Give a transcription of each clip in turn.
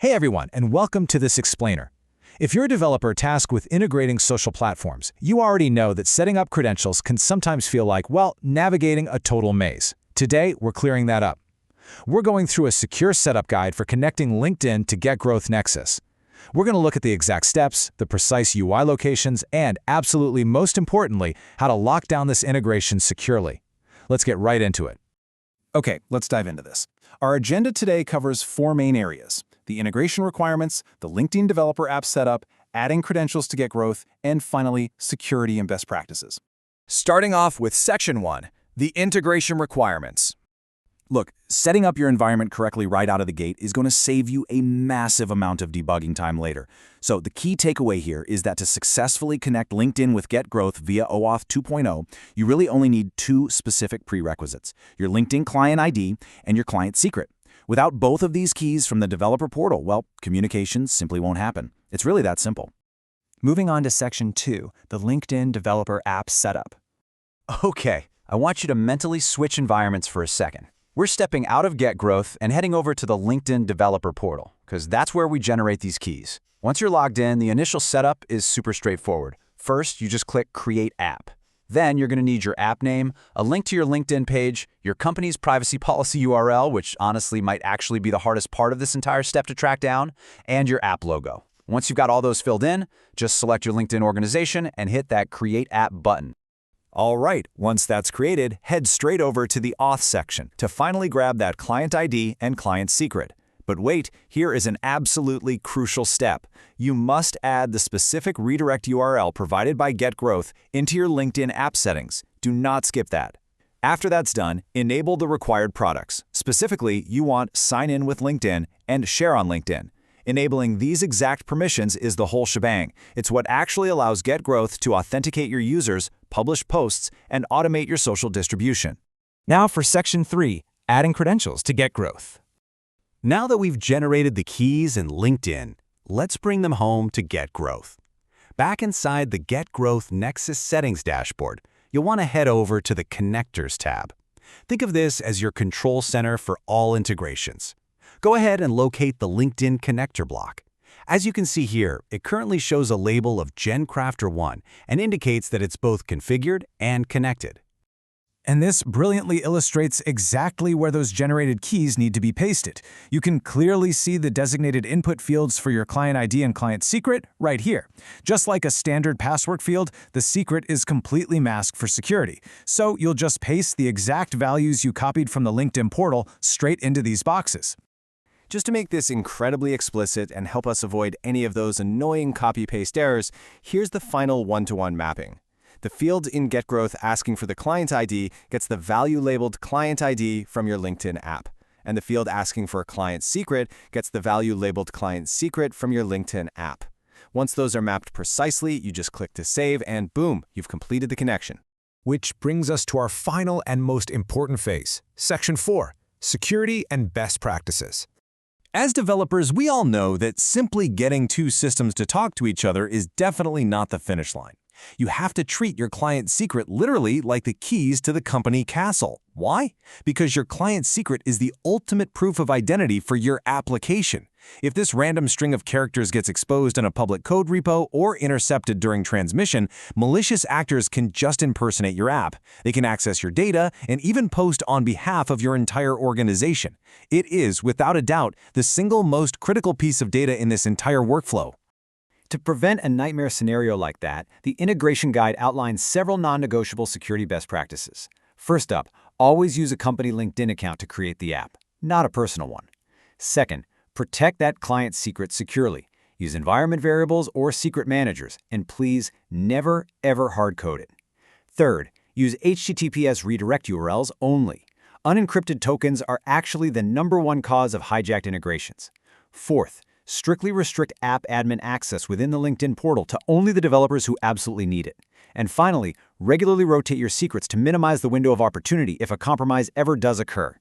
Hey everyone, and welcome to this explainer. If you're a developer tasked with integrating social platforms, you already know that setting up credentials can sometimes feel like, well, navigating a total maze. Today, we're clearing that up. We're going through a secure setup guide for connecting LinkedIn to GetGrowth Nexus. We're going to look at the exact steps, the precise UI locations, and absolutely most importantly, how to lock down this integration securely. Let's get right into it. Okay, let's dive into this. Our agenda today covers four main areas: the integration requirements, the LinkedIn developer app setup, adding credentials to GetGrowth, and finally, security and best practices. Starting off with Section 1, the integration requirements. Look, setting up your environment correctly right out of the gate is going to save you a massive amount of debugging time later. So the key takeaway here is that to successfully connect LinkedIn with GetGrowth via OAuth 2.0, you really only need two specific prerequisites: your LinkedIn client ID and your client secret. Without both of these keys from the developer portal, well, communications simply won't happen. It's really that simple. Moving on to Section 2, the LinkedIn developer app setup. Okay, I want you to mentally switch environments for a second. We're stepping out of GetGrowth and heading over to the LinkedIn developer portal, because that's where we generate these keys. Once you're logged in, the initial setup is super straightforward. First, you just click Create App. Then you're going to need your app name, a link to your LinkedIn page, your company's privacy policy URL, which honestly might actually be the hardest part of this entire step to track down, and your app logo. Once you've got all those filled in, just select your LinkedIn organization and hit that Create App button. All right, once that's created, head straight over to the Auth section to finally grab that client ID and client secret. But wait, here is an absolutely crucial step. You must add the specific redirect URL provided by GetGrowth into your LinkedIn app settings. Do not skip that. After that's done, enable the required products. Specifically, you want Sign in with LinkedIn and Share on LinkedIn. Enabling these exact permissions is the whole shebang. It's what actually allows GetGrowth to authenticate your users, publish posts, and automate your social distribution. Now for Section 3, adding credentials to GetGrowth. Now that we've generated the keys in LinkedIn, let's bring them home to GetGrowth. Back inside the GetGrowth Nexus settings dashboard, you'll want to head over to the Connectors tab. Think of this as your control center for all integrations. Go ahead and locate the LinkedIn connector block. As you can see here, it currently shows a label of GenCrafter 1 and indicates that it's both configured and connected. And this brilliantly illustrates exactly where those generated keys need to be pasted. You can clearly see the designated input fields for your client ID and client secret right here. Just like a standard password field, the secret is completely masked for security. So you'll just paste the exact values you copied from the LinkedIn portal straight into these boxes. Just to make this incredibly explicit and help us avoid any of those annoying copy-paste errors, here's the final one-to-one mapping. The field in GetGrowth asking for the client ID gets the value labeled client ID from your LinkedIn app, and the field asking for a client secret gets the value labeled client secret from your LinkedIn app. Once those are mapped precisely, you just click to save, and boom, you've completed the connection. Which brings us to our final and most important phase, Section 4, security and best practices. As developers, we all know that simply getting two systems to talk to each other is definitely not the finish line. You have to treat your client secret literally like the keys to the company castle. Why? Because your client secret is the ultimate proof of identity for your application. If this random string of characters gets exposed in a public code repo or intercepted during transmission, malicious actors can just impersonate your app. They can access your data and even post on behalf of your entire organization. It is, without a doubt, the single most critical piece of data in this entire workflow. To prevent a nightmare scenario like that, the integration guide outlines several non-negotiable security best practices. First up, always use a company LinkedIn account to create the app, not a personal one. Second, protect that client secret securely. Use environment variables or secret managers, and please never, ever hard-code it. Third, use HTTPS redirect URLs only. Unencrypted tokens are actually the #1 cause of hijacked integrations. Fourth, strictly restrict app admin access within the LinkedIn portal to only the developers who absolutely need it. And finally, regularly rotate your secrets to minimize the window of opportunity if a compromise ever does occur.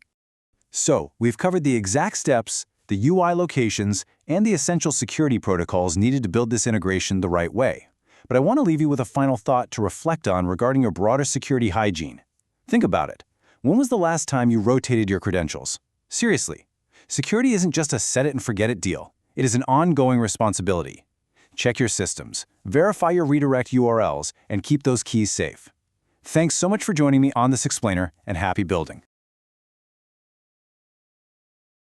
So, we've covered the exact steps, the UI locations, and the essential security protocols needed to build this integration the right way. But I want to leave you with a final thought to reflect on regarding your broader security hygiene. Think about it. When was the last time you rotated your credentials? Seriously, security isn't just a set-it-and-forget-it deal. It is an ongoing responsibility. Check your systems, verify your redirect URLs, and keep those keys safe. Thanks so much for joining me on this explainer, and happy building.